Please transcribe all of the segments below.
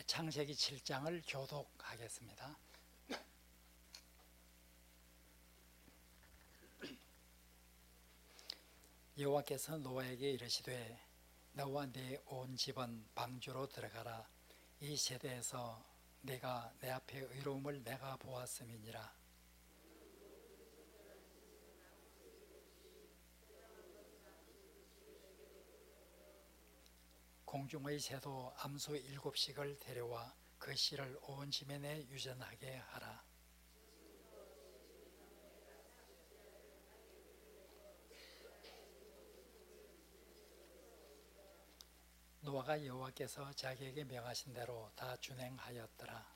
창세기 7장을 교독하겠습니다. 여호와께서 노아에게 이르시되 너와 네 온 집은 방주로 들어가라. 이 세대에서 내가 내 앞에 의로움을 내가 보았음이니라. 공중의 새도 암소 7씩을 데려와 그 씨를 온 지면에 유전하게 하라. 노아가 여호와께서 자기에게 명하신 대로 다 준행하였더라.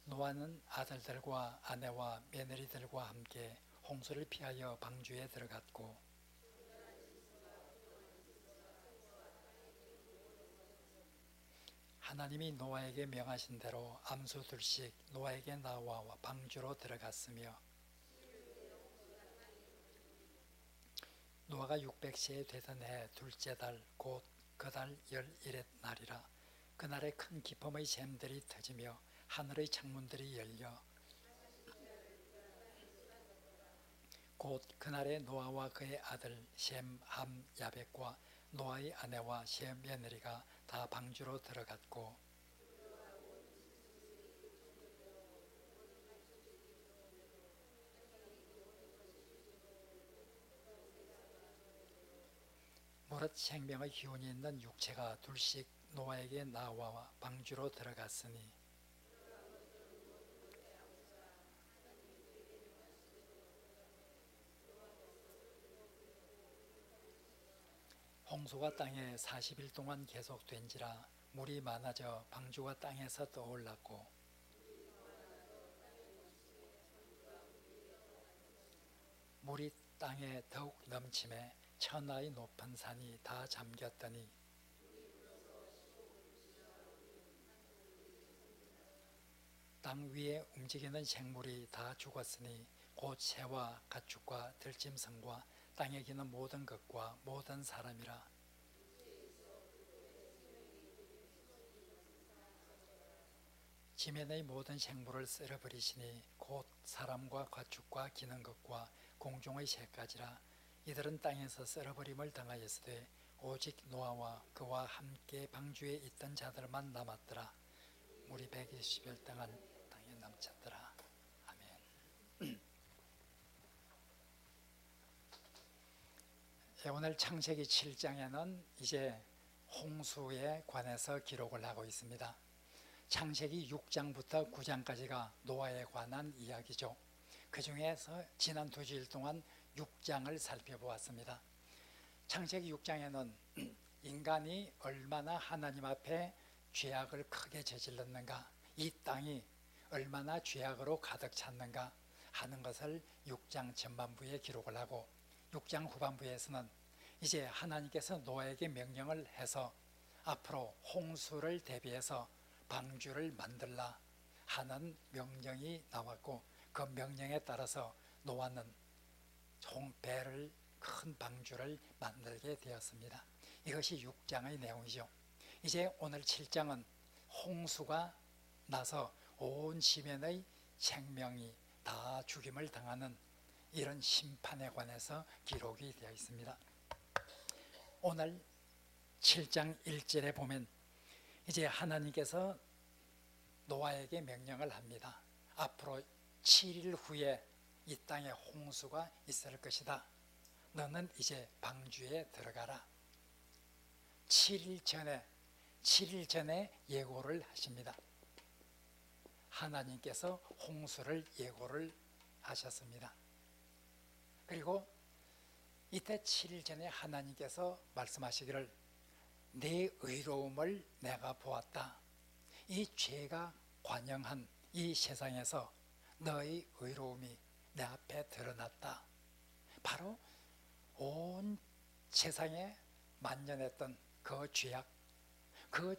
노아는 아들들과 아내와 며느리들과 함께 홍수를 피하여 방주에 들어갔고 하나님이 노아에게 명하신 대로 암소 2씩 노아에게 나와 방주로 들어갔으며 노아가 600세 되던 해 둘째 달 곧 그 달 11의 날이라. 그날에 큰 기쁨의 샘들이 터지며 하늘의 창문들이 열려 곧 그날에 노아와 그의 아들 셈, 함, 야벳과 노아의 아내와 셈 며느리가 다 방주로 들어갔고 무릇 생명의 기운이 있는 육체가 2씩 노아에게 나와 방주로 들어갔으니 홍수가 땅에 40일 동안 계속된지라. 물이 많아져 방주가 땅에서 떠올랐고 물이 땅에 더욱 넘침에 천하의 높은 산이 다 잠겼더니 땅 위에 움직이는 생물이 다 죽었으니 곧 새와 가축과 들짐승과 땅에 기는 모든 것과 모든 사람이라. 지면의 모든 생물을 쓸어버리시니 곧 사람과 가축과 기는 것과 공중의 새까지라. 이들은 땅에서 쓸어버림을 당하였으되 오직 노아와 그와 함께 방주에 있던 자들만 남았더라. 물이 120일 동안 땅에 넘쳤더라. 아멘. 오늘 창세기 7장에는 이제 홍수에 관해서 기록을 하고 있습니다. 창세기 6장부터 9장까지가 노아에 관한 이야기죠. 그 중에서 지난 2주일 동안 6장을 살펴보았습니다. 창세기 6장에는 인간이 얼마나 하나님 앞에 죄악을 크게 저질렀는가, 이 땅이 얼마나 죄악으로 가득 찼는가 하는 것을 6장 전반부에 기록을 하고 6장 후반부에서는 이제 하나님께서 노아에게 명령을 해서 앞으로 홍수를 대비해서 방주를 만들라 하는 명령이 나왔고 그 명령에 따라서 노아는 배를 큰 방주를 만들게 되었습니다. 이것이 6장의 내용이죠. 이제 오늘 7장은 홍수가 나서 온 지면의 생명이 다 죽임을 당하는 이런 심판에 관해서 기록이 되어 있습니다. 오늘 7장 1절에 보면 이제 하나님께서 노아에게 명령을 합니다. 앞으로 7일 후에 이 땅에 홍수가 있을 것이다. 너는 이제 방주에 들어가라. 7일 전에 예고를 하십니다. 하나님께서 홍수를 예고를 하셨습니다. 그리고 이때 7일 전에 하나님께서 말씀하시기를 내 의로움을 내가 보았다. 이 죄가 관영한 이 세상에서 너의 의로움이 내 앞에 드러났다. 바로 온 세상에 만연했던 그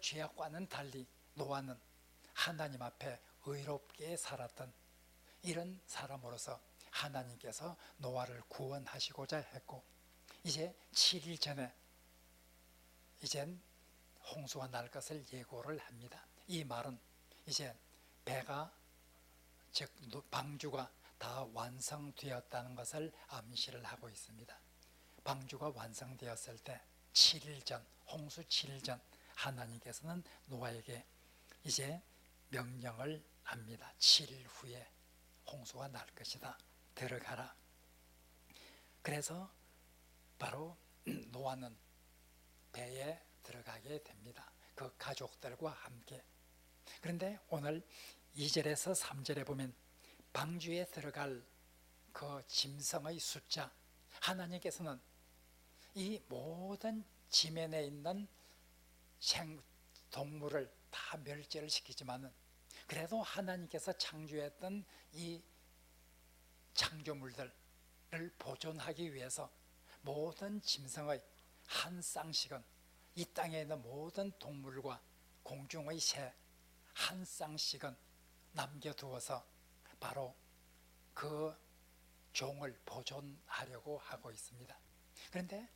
죄악과는 달리 노아는 하나님 앞에 의롭게 살았던 이런 사람으로서 하나님께서 노아를 구원하시고자 했고 이제 7일 전에 이젠 홍수가 날 것을 예고를 합니다. 이 말은 이제 배가, 즉 방주가 다 완성되었다는 것을 암시를 하고 있습니다. 방주가 완성되었을 때 7일 전, 홍수 7일 전 하나님께서는 노아에게 이제 명령을 합니다. 7일 후에 홍수가 날 것이다. 들어가라. 그래서 바로 노아는 배에 들어가게 됩니다. 그 가족들과 함께. 그런데 오늘 2절에서 3절에 보면 방주에 들어갈 그 짐승의 숫자, 하나님께서는 이 모든 지면에 있는 동물을 다 멸절을 시키지만은 그래도 하나님께서 창조했던 이 창조물들을 보존하기 위해서 모든 짐승의 한 쌍씩은, 이 땅에 있는 모든 동물과 공중의 새 한 쌍씩은 남겨두어서 바로 그 종을 보존하려고 하고 있습니다. 그런데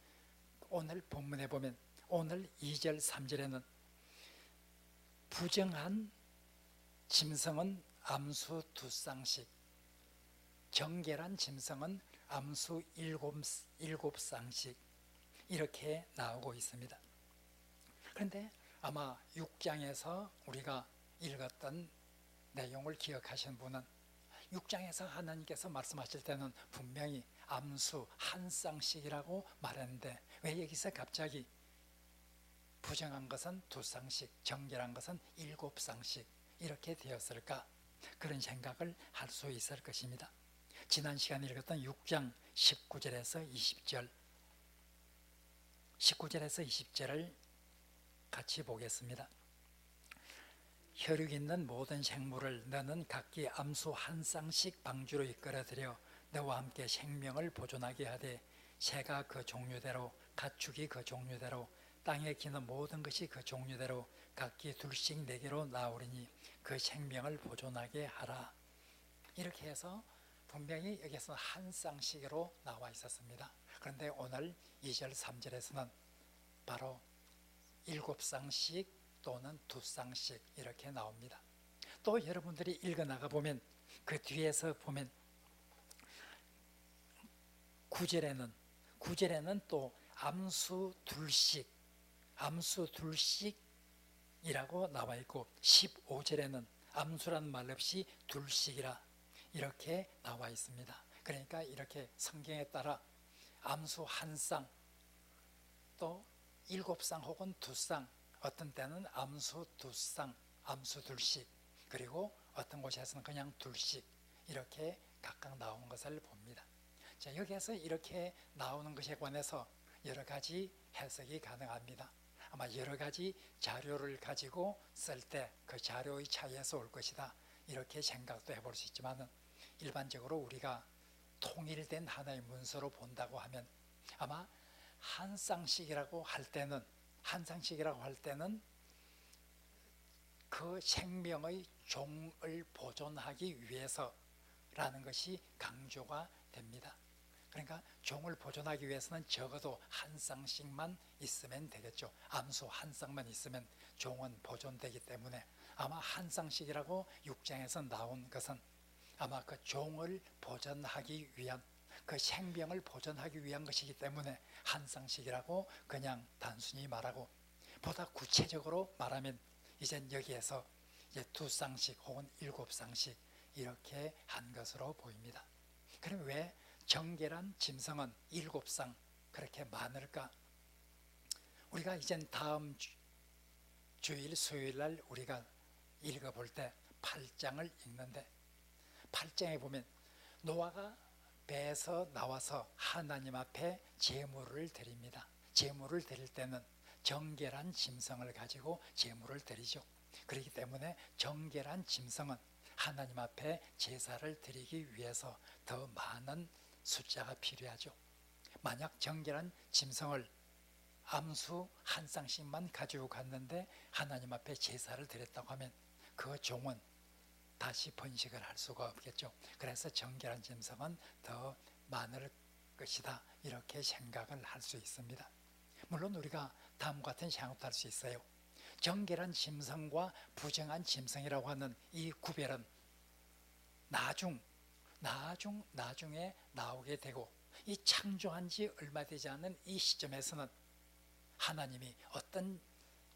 오늘 본문에 보면 오늘 2절 3절에는 부정한 짐승은 암수 2쌍씩, 정결한 짐승은 암수 7쌍씩 이렇게 나오고 있습니다. 그런데 아마 6장에서 우리가 읽었던 내용을 기억하시는 분은 6장에서 하나님께서 말씀하실 때는 분명히 암수 한 쌍씩이라고 말했는데 왜 여기서 갑자기 부정한 것은 2쌍씩, 정결한 것은 7쌍씩 이렇게 되었을까? 그런 생각을 할 수 있을 것입니다. 지난 시간에 읽었던 6장 19절에서 20절, 19절에서 20절을 같이 보겠습니다. 혈육 있는 모든 생물을 너는 각기 암수 한 쌍씩 방주로 이끌어들여 너와 함께 생명을 보존하게 하되 새가 그 종류대로, 가축이 그 종류대로, 땅에 기는 모든 것이 그 종류대로 각기 둘씩 내게로 나오리니 그 생명을 보존하게 하라. 이렇게 해서 분명히 여기서 한 쌍씩으로 나와 있었습니다. 그런데 오늘 2절 3절에서는 바로 7쌍씩 또는 2쌍씩 이렇게 나옵니다. 또 여러분들이 읽어나가 보면 그 뒤에서 보면 9절에는 또 암수 둘씩이라고 나와 있고 15절에는 암수란 말 없이 둘씩이라 이렇게 나와 있습니다. 그러니까 이렇게 성경에 따라 암수 한 쌍, 또 7쌍 혹은 2쌍, 어떤 때는 암수 2쌍, 암수 둘씩, 그리고 어떤 곳에서는 그냥 둘씩 이렇게 각각 나온 것을 봅니다. 자, 여기에서 이렇게 나오는 것에 관해서 여러 가지 해석이 가능합니다. 아마 여러 가지 자료를 가지고 쓸 때 그 자료의 차이에서 올 것이다 이렇게 생각도 해볼 수 있지만 일반적으로 우리가 통일된 하나의 문서로 본다고 하면 아마 한 쌍씩이라고 할 때는 그 생명의 종을 보존하기 위해서라는 것이 강조가 됩니다. 그러니까 종을 보존하기 위해서는 적어도 한 쌍씩만 있으면 되겠죠. 암수 한 쌍만 있으면 종은 보존되기 때문에 아마 한 쌍씩이라고 6장에서 나온 것은 아마 그 종을 보존하기 위한, 그 생명을 보존하기 위한 것이기 때문에 한 쌍씩이라고 그냥 단순히 말하고, 보다 구체적으로 말하면 이젠 여기에서 이제 2쌍씩 혹은 7쌍씩 이렇게 한 것으로 보입니다. 그럼 왜 정결한 짐승은 7쌍 그렇게 많을까? 우리가 이젠 다음 주일 수요일 날 우리가 읽어볼 때 8장을 읽는데 8장에 보면 노아가 배에서 나와서 하나님 앞에 제물을 드립니다. 제물을 드릴 때는 정결한 짐승을 가지고 제물을 드리죠. 그렇기 때문에 정결한 짐승은 하나님 앞에 제사를 드리기 위해서 더 많은 숫자가 필요하죠. 만약 정결한 짐승을 암수 한 쌍씩만 가지고 갔는데 하나님 앞에 제사를 드렸다고 하면 그 종은 다시 번식을 할 수가 없겠죠. 그래서 정결한 짐승은 더 많을 것이다 이렇게 생각을 할 수 있습니다. 물론 우리가 다음과 같은 생각도 할 수 있어요. 정결한 짐승과 부정한 짐승이라고 하는 이 구별은 나중에 나오게 되고, 이 창조한 지 얼마 되지 않은 이 시점에서는 하나님이 어떤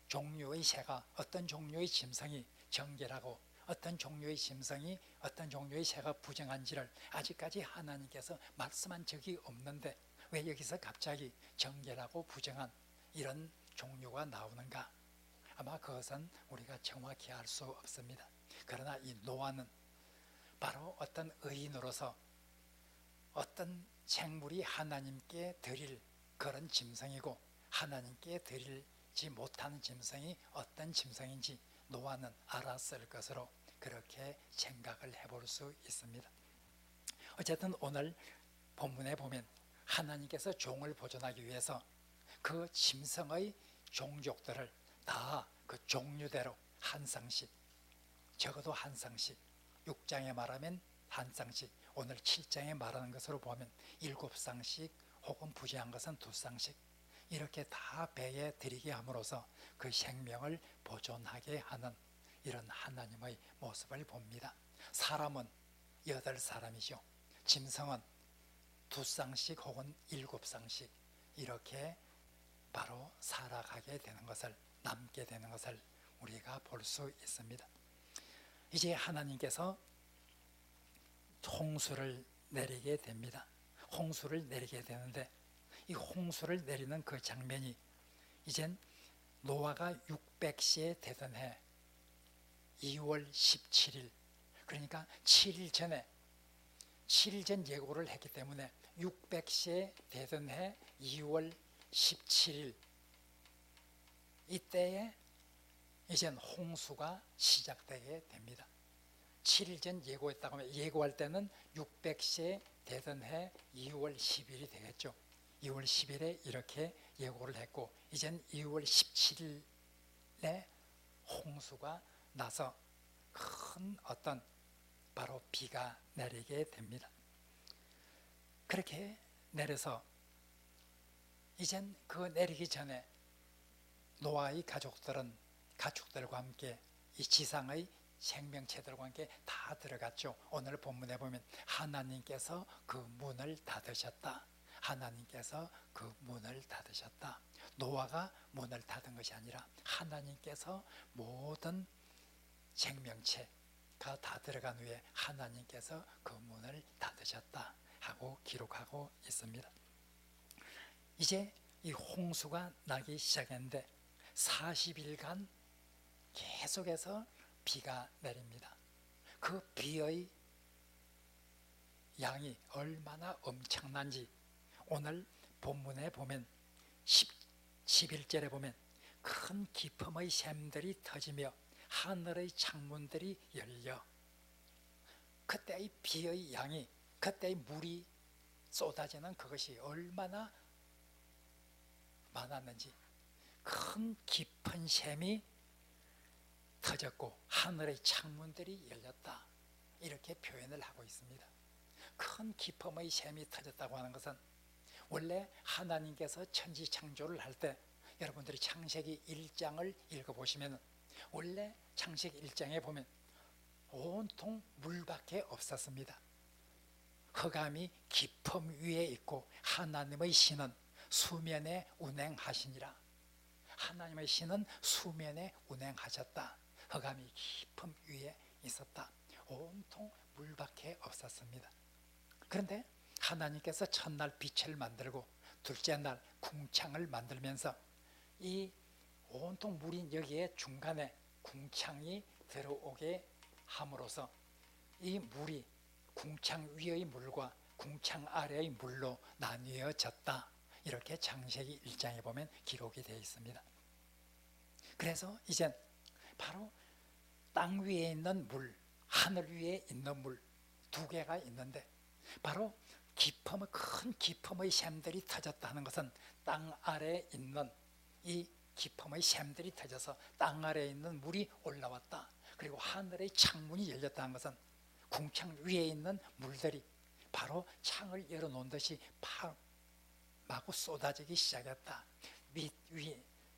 종류의 새가, 어떤 종류의 짐승이 정결하고 어떤 종류의 짐승이, 어떤 종류의 새가 부정한지를 아직까지 하나님께서 말씀한 적이 없는데 왜 여기서 갑자기 정결하고 부정한 이런 종류가 나오는가? 아마 그것은 우리가 정확히 알 수 없습니다. 그러나 이 노아는 바로 어떤 의인으로서 어떤 생물이 하나님께 드릴 그런 짐승이고, 하나님께 드리지 못하는 짐승이 어떤 짐승인지 노아는 알았을 것으로 그렇게 생각을 해볼 수 있습니다. 어쨌든 오늘 본문에 보면 하나님께서 종을 보존하기 위해서 그 짐승의 종족들을 다 그 종류대로 한 쌍씩, 적어도 한 쌍씩, 6장에 말하면 한 쌍씩, 오늘 7장에 말하는 것으로 보면 7쌍씩 혹은 부재한 것은 2쌍씩 이렇게 다 배에 드리게 함으로써 그 생명을 보존하게 하는 이런 하나님의 모습을 봅니다. 사람은 8사람이죠. 짐승은 2쌍씩 혹은 7쌍씩 이렇게 바로 살아가게 되는 것을, 남게 되는 것을 우리가 볼 수 있습니다. 이제 하나님께서 홍수를 내리게 됩니다. 홍수를 내리게 되는데 이 홍수를 내리는 그 장면이 이젠 노아가 600세 되던 해 2월 17일, 그러니까 7일 전 예고를 했기 때문에 600세 되던 해 2월 17일 이때에 이젠 홍수가 시작되게 됩니다. 7일 전 예고했다고 하면, 예고할 때는 600세 되던 해 2월 10일이 되겠죠. 2월 10일에 이렇게 예고를 했고, 이젠 2월 17일에 홍수가 나서 큰 어떤 바로 비가 내리게 됩니다. 그렇게 내려서 이젠 그 내리기 전에 노아의 가축들과 함께 이 지상의 생명체들과 함께 다 들어갔죠. 오늘 본문에 보면 하나님께서 그 문을 닫으셨다. 하나님께서 그 문을 닫으셨다. 노아가 문을 닫은 것이 아니라 하나님께서 모든 생명체가 다 들어간 후에 하나님께서 그 문을 닫으셨다 하고 기록하고 있습니다. 이제 이 홍수가 나기 시작했는데 40일간 계속해서 비가 내립니다. 그 비의 양이 얼마나 엄청난지 오늘 본문에 보면 11절에 보면 큰 기품의 샘들이 터지며 하늘의 창문들이 열려, 그때의 비의 양이, 그때의 물이 쏟아지는 그것이 얼마나 많았는지, 큰 깊은 샘이 터졌고 하늘의 창문들이 열렸다 이렇게 표현을 하고 있습니다. 큰 기품의 샘이 터졌다고 하는 것은 원래 하나님께서 천지 창조를 할 때 여러분들이 창세기 1장을 읽어보시면 원래 창세기 1장에 보면 온통 물밖에 없었습니다. 흑암이 깊음 위에 있고 하나님의 신은 수면에 운행하시니라. 하나님의 신은 수면에 운행하셨다. 흑암이 깊음 위에 있었다. 온통 물밖에 없었습니다. 그런데 하나님께서 첫날 빛을 만들고 둘째 날 궁창을 만들면서 이 온통 물이 여기에 중간에 궁창이 들어오게 함으로써 이 물이 궁창 위의 물과 궁창 아래의 물로 나뉘어졌다. 이렇게 창세기 1장에 보면 기록이 되어 있습니다. 그래서 이젠 바로 땅 위에 있는 물, 하늘 위에 있는 물 두 개가 있는데 바로 큰 기품의 샘들이 터졌다는 것은 땅 아래에 있는 이 기품의 샘들이 터져서 땅 아래에 있는 물이 올라왔다. 그리고 하늘의 창문이 열렸다는 것은 궁창 위에 있는 물들이 바로 창을 열어놓은 듯이 마구 쏟아지기 시작했다.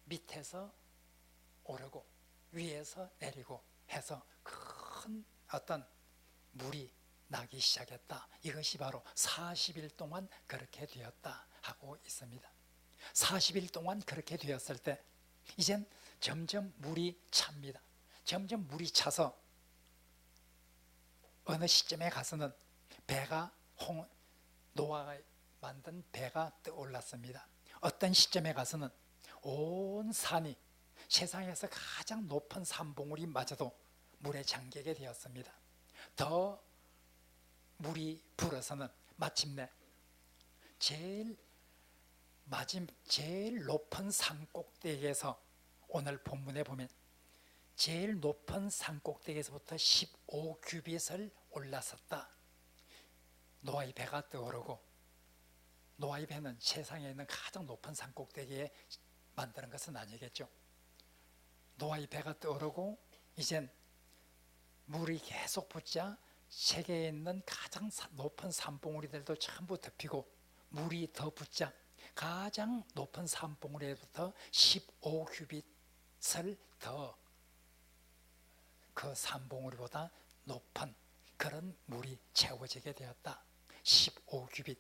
밑에서 오르고 위에서 내리고 해서 큰 어떤 물이 나기 시작했다. 이것이 바로 40일 동안 그렇게 되었다 하고 있습니다. 40일 동안 그렇게 되었을 때 이젠 점점 물이 찹니다. 점점 물이 차서 어느 시점에 가서는 배가 노아가 만든 배가 떠올랐습니다. 어떤 시점에 가서는 온 산이 세상에서 가장 높은 산봉우리 마저도 물에 잠기게 되었습니다. 더 물이 불어서는 마침내 제일 높은 산 꼭대기에서 오늘 본문에 보면 제일 높은 산 꼭대기에서부터 15규빗을 올라섰다. 노아의 배가 떠오르고 노아의 배는 세상에 있는 가장 높은 산 꼭대기에 만드는 것은 아니겠죠. 노아의 배가 떠오르고 이젠 물이 계속 붙자 세계에 있는 가장 높은 산봉우리들도 전부 덮이고 물이 더 붙자 가장 높은 산봉우리부터 15규빗을 더 그 산봉우리보다 높은 그런 물이 채워지게 되었다. 15규빗,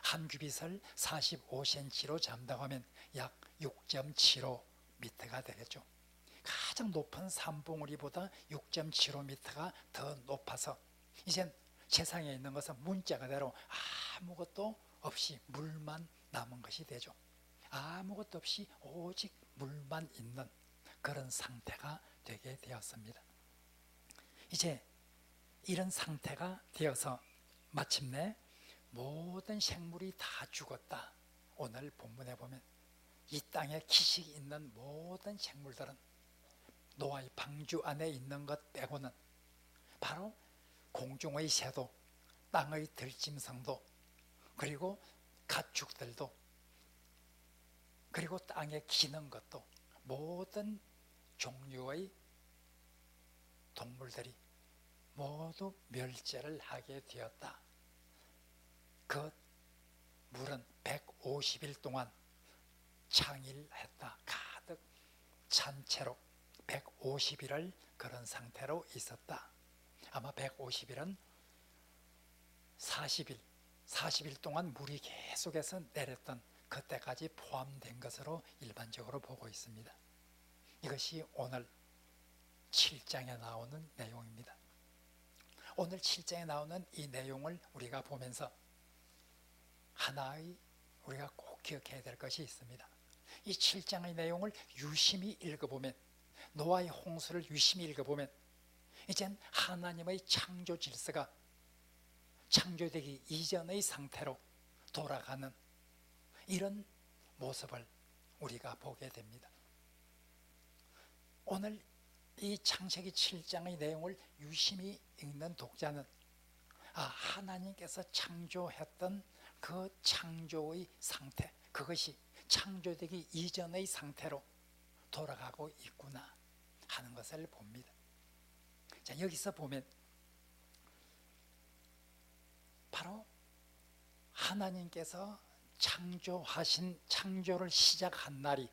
한 규빗을 45cm로 잠당하면 약 6.75m가 되겠죠. 가장 높은 산봉우리보다 6.75m가 더 높아서 이젠 세상에 있는 것은 문자 그대로 아무것도 없이 물만 남은 것이 되죠. 아무것도 없이 오직 물만 있는 그런 상태가 되게 되었습니다. 이제 이런 상태가 되어서 마침내 모든 생물이 다 죽었다. 오늘 본문에 보면 이 땅에 기식이 있는 모든 생물들은 노아의 방주 안에 있는 것 빼고는 바로 공중의 새도 땅의 들짐승도 그리고 가축들도 그리고 땅에 기는 것도 모든 종류의 동물들이 모두 멸절을 하게 되었다. 그 물은 150일 동안 창일했다. 가득 찬 채로 150일을 그런 상태로 있었다. 아마 150일은 40일 동안 물이 계속해서 내렸던 그때까지 포함된 것으로 일반적으로 보고 있습니다. 이것이 오늘 7장에 나오는 내용입니다. 오늘 7장에 나오는 이 내용을 우리가 보면서 하나의 우리가 꼭 기억해야 될 것이 있습니다. 이 7장의 내용을 유심히 읽어보면 노아의 홍수를 유심히 읽어보면 이젠 하나님의 창조 질서가 창조되기 이전의 상태로 돌아가는 이런 모습을 우리가 보게 됩니다. 오늘 이 창세기 7장의 내용을 유심히 읽는 독자는 하나님께서 창조했던 그 창조의 상태, 그것이 창조되기 이전의 상태로 돌아가고 있구나 하는 것을 봅니다. 자, 여기서 보면 바로 하나님께서 창조를 시작한 날이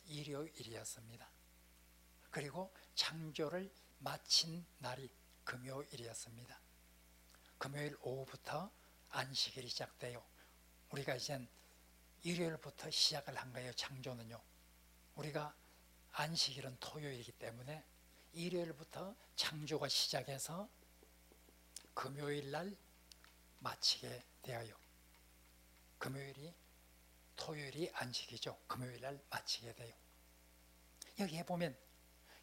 일요일이었습니다. 그리고 창조를 마친 날이 금요일이었습니다. 금요일 오후부터 안식일이 시작돼요. 우리가 이젠 일요일부터 시작을 한 거예요. 창조는요. 우리가 안식일은 토요일이기 때문에 일요일부터 창조가 시작해서 금요일 날 마치게 되어요. 토요일이 안식이죠. 금요일 날 마치게 돼요. 여기에 보면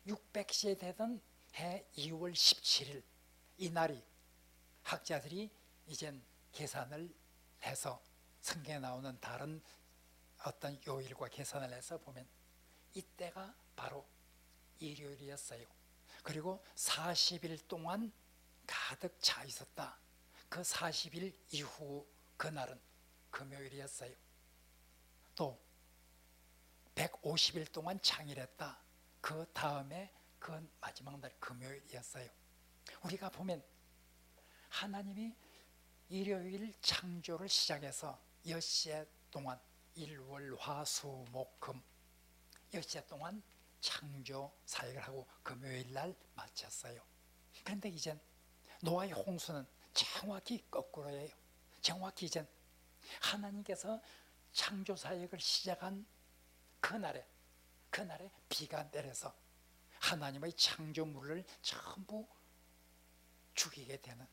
600시에 되던 해 2월 17일 이 날이 학자들이 이젠 계산을 해서 성경에 나오는 다른 어떤 요일과 계산을 해서 보면 이때가 바로 일요일이었어요. 그리고 40일 동안 가득 차 있었다. 그 40일 이후 그날은 금요일이었어요. 또 150일 동안 창일했다. 그 다음에 그 마지막 날 금요일이었어요. 우리가 보면 하나님이 일요일 창조를 시작해서 엿새 동안 일월화수목금 엿새 동안 창조 사역을 하고 금요일 날 마쳤어요. 그런데 이젠 노아의 홍수는 정확히 거꾸로예요. 정확히 이젠 하나님께서 창조 사역을 시작한 그날에 비가 내려서 하나님의 창조물을 전부 죽이게 되는,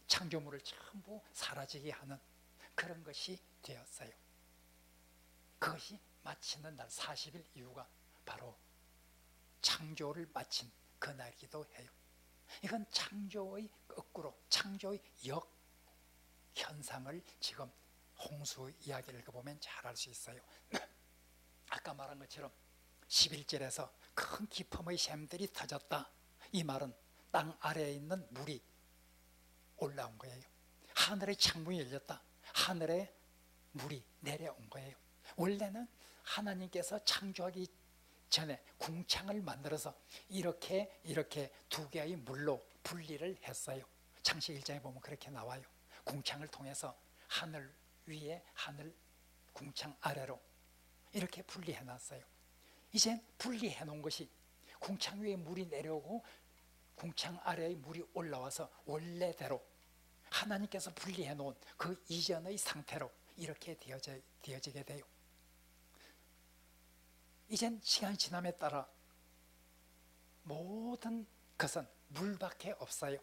창조물을 전부 사라지게 하는 그런 것이 되었어요. 그것이 마치는 날 40일 이후가 바로 창조를 마친 그날이기도 해요. 이건 창조의 거꾸로, 창조의 역현상을 지금 홍수 이야기를 읽어보면 잘 알 수 있어요. 아까 말한 것처럼 11절에서 큰 기품의 샘들이 터졌다. 이 말은 땅 아래에 있는 물이 올라온 거예요. 하늘의 창문이 열렸다. 하늘에 물이 내려온 거예요. 원래는 하나님께서 창조하기 전에 궁창을 만들어서 이렇게 두 개의 물로 분리를 했어요. 창세기 1장에 보면 그렇게 나와요. 궁창을 통해서 하늘 위에, 하늘 궁창 아래로 이렇게 분리해 놨어요. 이젠 분리해 놓은 것이 궁창 위에 물이 내려오고 궁창 아래에 물이 올라와서 원래대로 하나님께서 분리해 놓은 그 이전의 상태로 이렇게 되어지게 돼요. 이젠 시간이 지남에 따라 모든 것은 물밖에 없어요.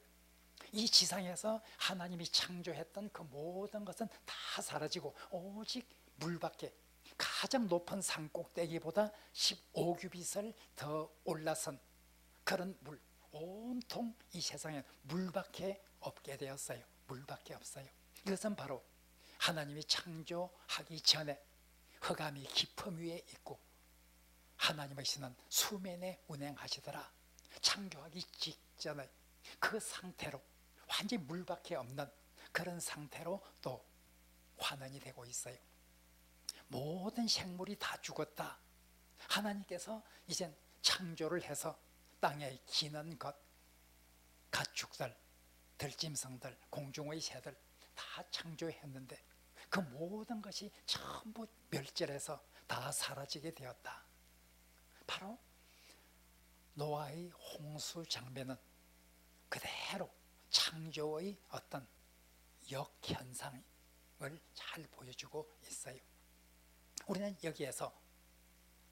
이 지상에서 하나님이 창조했던 그 모든 것은 다 사라지고 오직 물밖에, 가장 높은 산 꼭대기보다 15규빗을 더 올라선 그런 물, 온통 이 세상에 물밖에 없게 되었어요. 물밖에 없어요. 이것은 바로 하나님이 창조하기 전에 흑암이 깊음 위에 있고 하나님의 신은 수면에 운행하시더라. 창조하기 직전에 그 상태로 완전히 물밖에 없는 그런 상태로 또 환원이 되고 있어요. 모든 생물이 다 죽었다. 하나님께서 이젠 창조를 해서 땅에 기는 것, 가축들, 들짐승들, 공중의 새들 다 창조했는데 그 모든 것이 전부 멸절해서 다 사라지게 되었다. 바로 노아의 홍수 장면은 그대로 창조의 어떤 역현상을 잘 보여주고 있어요. 우리는 여기에서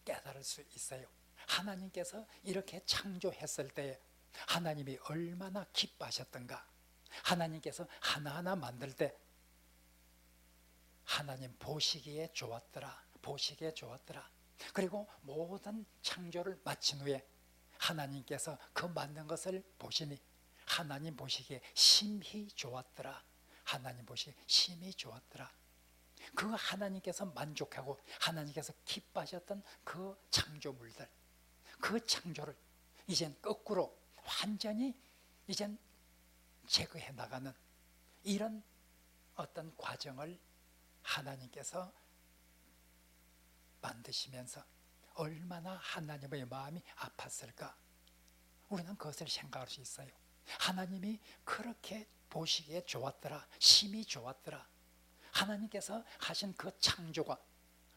깨달을 수 있어요. 하나님께서 이렇게 창조했을 때 하나님이 얼마나 기뻐하셨던가. 하나님께서 하나하나 만들 때 하나님 보시기에 좋았더라. 보시기에 좋았더라. 그리고 모든 창조를 마친 후에 하나님께서 그 만든 것을 보시니 하나님 보시기에 심히 좋았더라. 하나님 보시기에 심히 좋았더라. 그 하나님께서 만족하고 하나님께서 기뻐하셨던 그 창조물들, 그 창조를 이젠 거꾸로 완전히 이젠 제거해 나가는 이런 어떤 과정을 하나님께서 만드시면서 얼마나 하나님의 마음이 아팠을까. 우리는 그것을 생각할 수 있어요. 하나님이 그렇게 보시기에 좋았더라. 심히 좋았더라. 하나님께서 하신 그 창조가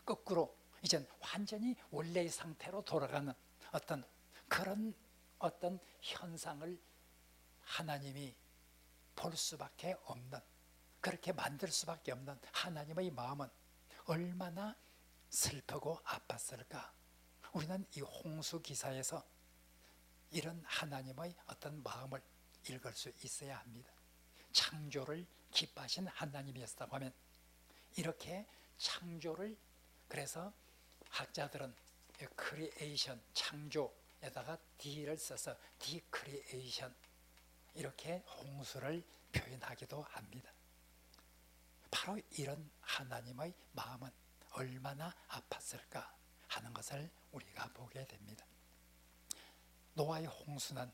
거꾸로 이젠 완전히 원래의 상태로 돌아가는 어떤 그런 어떤 현상을 하나님이 볼 수밖에 없는, 그렇게 만들 수밖에 없는 하나님의 마음은 얼마나 슬프고 아팠을까. 우리는 이 홍수 기사에서 이런 하나님의 어떤 마음을 읽을 수 있어야 합니다. 창조를 기뻐하신 하나님이었다고 하면 이렇게 창조를, 그래서 학자들은 크리에이션, 창조에다가 D를 써서 디크리에이션 이렇게 홍수를 표현하기도 합니다. 바로 이런 하나님의 마음은 얼마나 아팠을까 하는 것을 우리가 보게 됩니다. 노아의 홍수는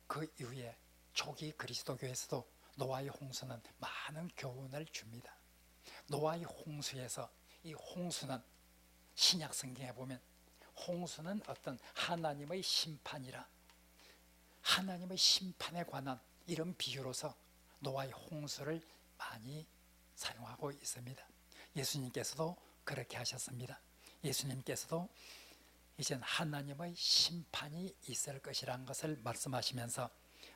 그 이후에 초기 그리스도교에서도 노아의 홍수는 많은 교훈을 줍니다. 노아의 홍수에서 이 홍수는 신약 성경에 보면 홍수는 어떤 하나님의 심판이라, 하나님의 심판에 관한 이런 비유로서 노아의 홍수를 많이 사용하고 있습니다. 예수님께서도 그렇게 하셨습니다. 예수님께서도 이젠 하나님의 심판이 있을 것이라는 것을 말씀하시면서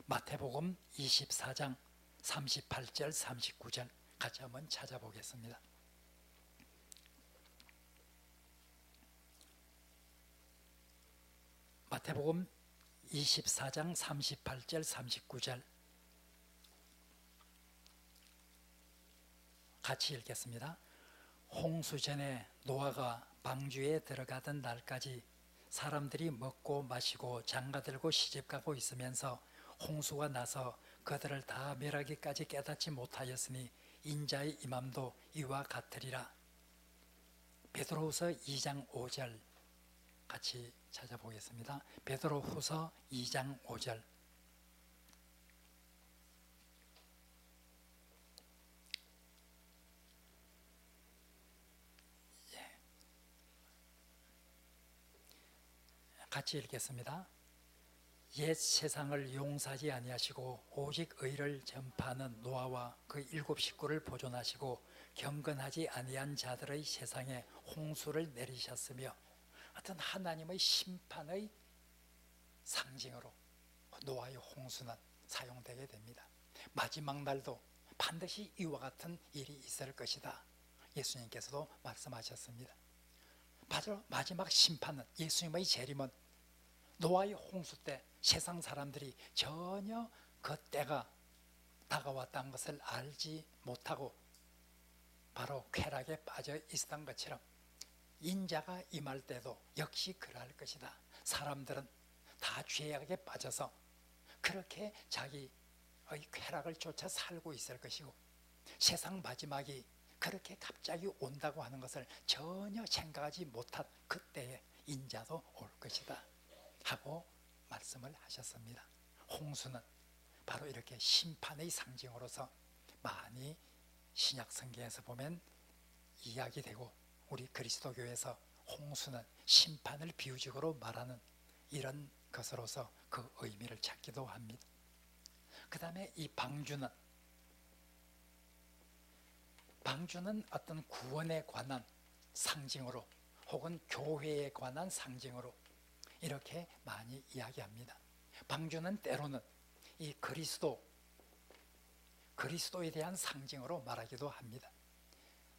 마태복음 24장 38절 39절 같이 한번 찾아보겠습니다. 마태복음 24장 38절 39절 같이 읽겠습니다. 홍수 전에 노아가 방주에 들어가던 날까지 사람들이 먹고 마시고 장가들고 시집가고 있으면서 홍수가 나서 그들을 다 멸하기까지 깨닫지 못하였으니 인자의 임함도 이와 같으리라. 베드로후서 2장 5절 같이 찾아보겠습니다. 베드로후서 2장 5절 같이 읽겠습니다. 옛 세상을 용서하지 아니하시고 오직 의를 전파하는 노아와 그 7 식구를 보존하시고 경건하지 아니한 자들의 세상에 홍수를 내리셨으며 어떤 하나님의 심판의 상징으로 노아의 홍수는 사용되게 됩니다. 마지막 날도 반드시 이와 같은 일이 있을 것이다. 예수님께서도 말씀하셨습니다. 바로 마지막 심판은, 예수님의 재림은 노아의 홍수 때 세상 사람들이 전혀 그 때가 다가왔다는 것을 알지 못하고 바로 쾌락에 빠져 있었던 것처럼 인자가 임할 때도 역시 그러할 것이다. 사람들은 다 죄악에 빠져서 그렇게 자기의 쾌락을 쫓아 살고 있을 것이고 세상 마지막이 그렇게 갑자기 온다고 하는 것을 전혀 생각하지 못한 그때에 인자도 올 것이다 하고 말씀을 하셨습니다. 홍수는 바로 이렇게 심판의 상징으로서 많이 신약 성경에서 보면 이야기되고 우리 그리스도교에서 홍수는 심판을 비유적으로 말하는 이런 것으로서 그 의미를 찾기도 합니다. 그 다음에 이 방주는 어떤 구원에 관한 상징으로 혹은 교회에 관한 상징으로 이렇게 많이 이야기합니다. 방주는 때로는 이 그리스도에 대한 상징으로 말하기도 합니다.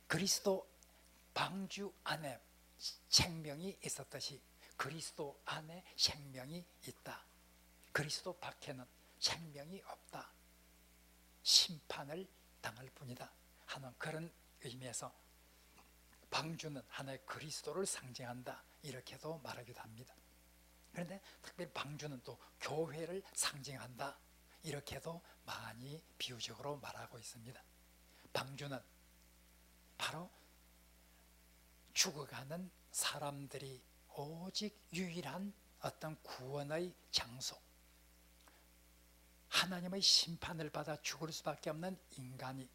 그리스도 방주 안에 생명이 있었듯이 그리스도 안에 생명이 있다. 그리스도 밖에는 생명이 없다. 심판을 당할 뿐이다 하는 그런 의미에서 방주는 하나의 그리스도를 상징한다 이렇게도 말하기도 합니다. 그런데 특별히 방주는 또 교회를 상징한다 이렇게도 많이 비유적으로 말하고 있습니다. 방주는 바로 죽어가는 사람들이 오직 유일한 어떤 구원의 장소, 하나님의 심판을 받아 죽을 수밖에 없는 인간이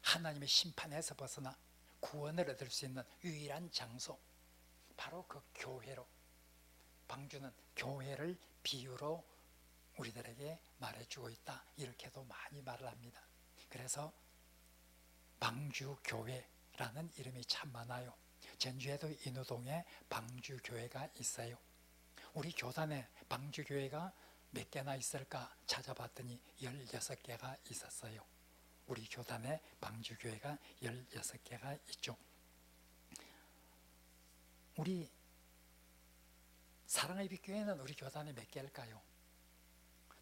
하나님의 심판에서 벗어나 구원을 얻을 수 있는 유일한 장소, 바로 그 교회로, 방주는 교회를 비유로 우리들에게 말해주고 있다 이렇게도 많이 말을 합니다. 그래서 방주교회라는 이름이 참 많아요. 전주에도 인우동에 방주교회가 있어요. 우리 교단에 방주교회가 몇 개나 있을까 찾아봤더니 16개가 있었어요. 우리 교단에 방주교회가 16개가 있죠. 우리 사랑의 빛교회는 우리 교단에 몇 개일까요?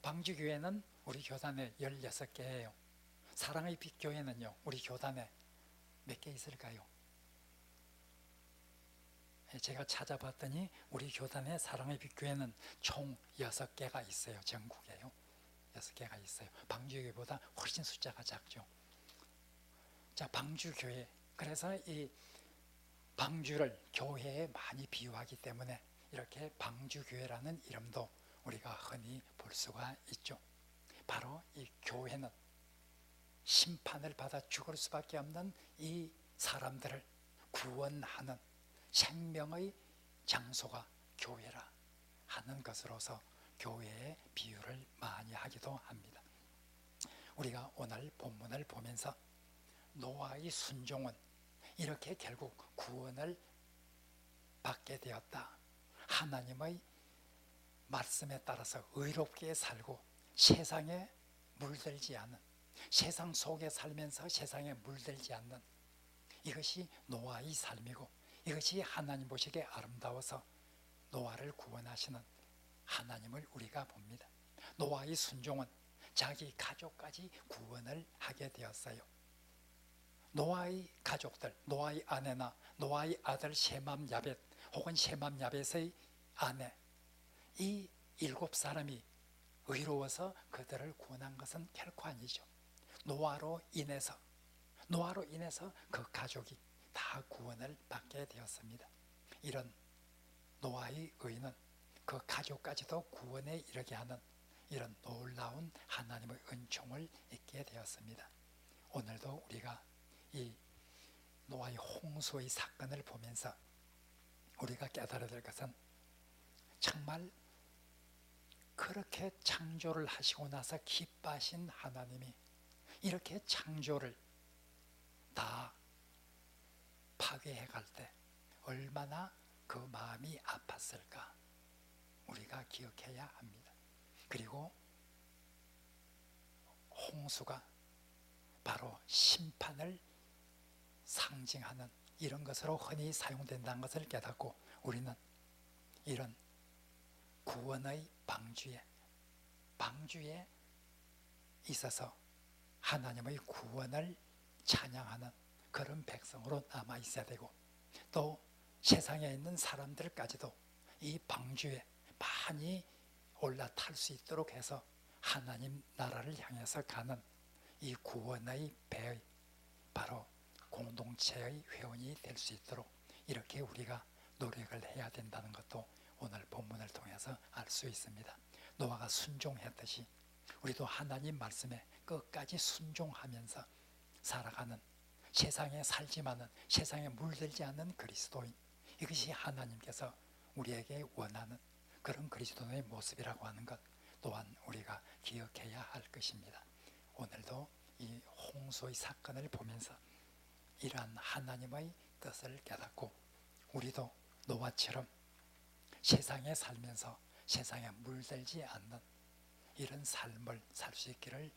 방주교회는 우리 교단에 16개예요. 사랑의 빛교회는요, 우리 교단에 몇 개 있을까요? 제가 찾아봤더니 우리 교단에 사랑의 빛교회는 총 6개가 있어요. 전국에요. 6개가 있어요. 방주교회보다 훨씬 숫자가 작죠. 자, 방주교회. 그래서 이 방주를 교회에 많이 비유하기 때문에 이렇게 방주교회라는 이름도 우리가 흔히 볼 수가 있죠. 바로 이 교회는 심판을 받아 죽을 수밖에 없는 이 사람들을 구원하는 생명의 장소가 교회라 하는 것으로서 교회의 비유를 많이 하기도 합니다. 우리가 오늘 본문을 보면서 노아의 순종은 이렇게 결국 구원을 받게 되었다. 하나님의 말씀에 따라서 의롭게 살고 세상에 물들지 않는, 세상 속에 살면서 세상에 물들지 않는, 이것이 노아의 삶이고 이것이 하나님 보시기에 아름다워서 노아를 구원하시는 하나님을 우리가 봅니다. 노아의 순종은 자기 가족까지 구원을 하게 되었어요. 노아의 가족들, 노아의 아내나 노아의 아들 셈함 야벳 혹은 셈함 야벳의 아내, 이 7사람이 의로워서 그들을 구원한 것은 결코 아니죠. 노아로 인해서 그 가족이 다 구원을 받게 되었습니다. 이런 노아의 의는 그 가족까지도 구원에 이르게 하는 이런 놀라운 하나님의 은총을 잊게 되었습니다. 오늘도 우리가 이 노아의 홍수의 사건을 보면서 우리가 깨달아야 될 것은 정말 그렇게 창조를 하시고 나서 기뻐하신 하나님이 이렇게 창조를 다 파괴해 갈 때 얼마나 그 마음이 아팠을까 우리가 기억해야 합니다. 그리고 홍수가 바로 심판을 상징하는 이런 것으로 흔히 사용된다는 것을 깨닫고 우리는 이런 구원의 방주에 있어서 하나님의 구원을 찬양하는 그런 백성으로 남아 있어야 되고, 또 세상에 있는 사람들까지도 이 방주에 많이 올라탈 수 있도록 해서 하나님 나라를 향해서 가는 이 구원의 배의 바로 공동체의 회원이 될 수 있도록 이렇게 우리가 노력을 해야 된다는 것도 오늘 본문을 통해서 알 수 있습니다. 노아가 순종했듯이 우리도 하나님 말씀에 끝까지 순종하면서 살아가는, 세상에 살지만은 세상에 물들지 않는 그리스도인, 이것이 하나님께서 우리에게 원하는 그런 그리스도의 모습이라고 하는 것 또한 우리가 기억해야 할 것입니다. 오늘도 이 홍수의 사건을 보면서 이러한 하나님의 뜻을 깨닫고 우리도 노아처럼 세상에 살면서 세상에 물들지 않는 이런 삶을 살 수 있기를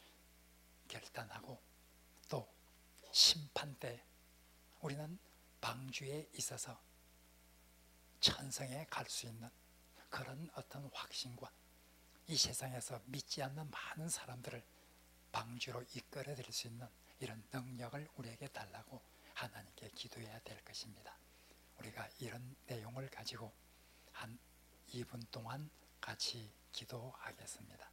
결단하고, 또 심판 때 우리는 방주에 있어서 천성에 갈 수 있는 그런 어떤 확신과 이 세상에서 믿지 않는 많은 사람들을 방주로 이끌어 드릴 수 있는 이런 능력을 우리에게 달라고 하나님께 기도해야 될 것입니다. 우리가 이런 내용을 가지고 한 2분 동안 같이 기도하겠습니다.